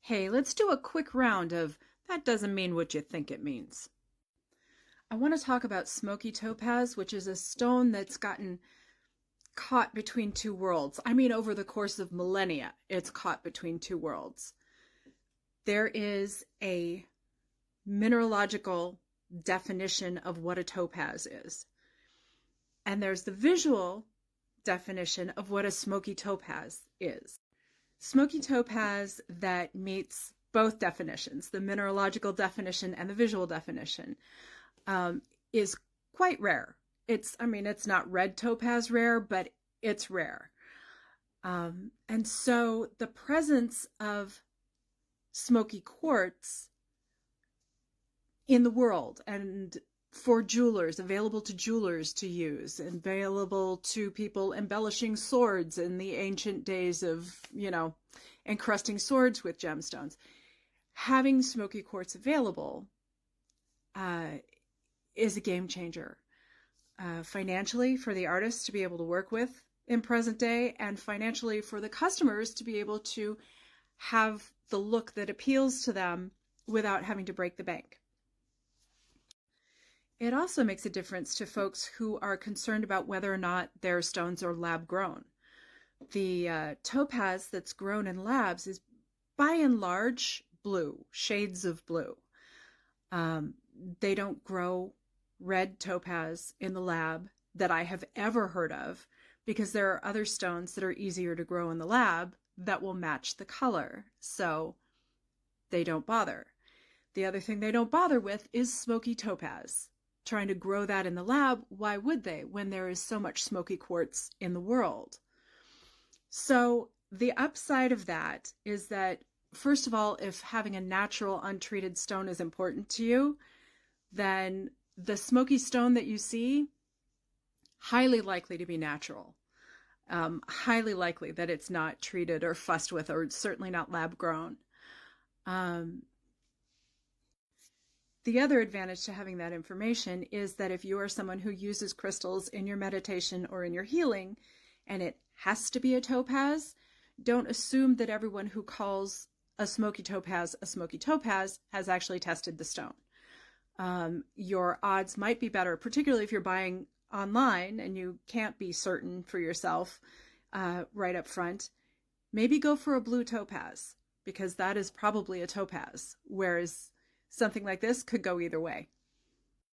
Hey, let's do a quick round of that doesn't mean what you think it means. I want to talk about Smoky Topaz, which is a stone that's gotten caught between two worlds. I mean, over the course of millennia, it's caught between two worlds. There is a mineralogical definition of what a topaz is, and there's the visual definition of what a smoky topaz is. Smoky topaz that meets both definitions, the mineralogical definition and the visual definition, is quite rare. It's not red topaz rare, but it's rare. And so the presence of smoky quartz in the world and for jewelers, available to jewelers to use, available to people embellishing swords in the ancient days of, encrusting swords with gemstones. Having smoky quartz available is a game changer. Financially for the artists to be able to work with in present day, and financially for the customers to be able to have the look that appeals to them without having to break the bank. It also makes a difference to folks who are concerned about whether or not their stones are lab grown. The topaz that's grown in labs is by and large blue, shades of blue. They don't grow red topaz in the lab that I have ever heard of, because there are other stones that are easier to grow in the lab that will match the color. So they don't bother. The other thing they don't bother with is smoky topaz. Trying to grow that in the lab, why would they when there is so much smoky quartz in the world? So the upside of that is that, first of all, if having a natural untreated stone is important to you, then the smoky stone that you see, highly likely to be natural. Highly likely that it's not treated or fussed with, or certainly not lab grown. The other advantage to having that information is that if you are someone who uses crystals in your meditation or in your healing, and it has to be a topaz, don't assume that everyone who calls a smoky topaz has actually tested the stone. Your odds might be better, particularly if you're buying online and you can't be certain for yourself right up front. Maybe go for a blue topaz, because that is probably a topaz, whereas something like this could go either way.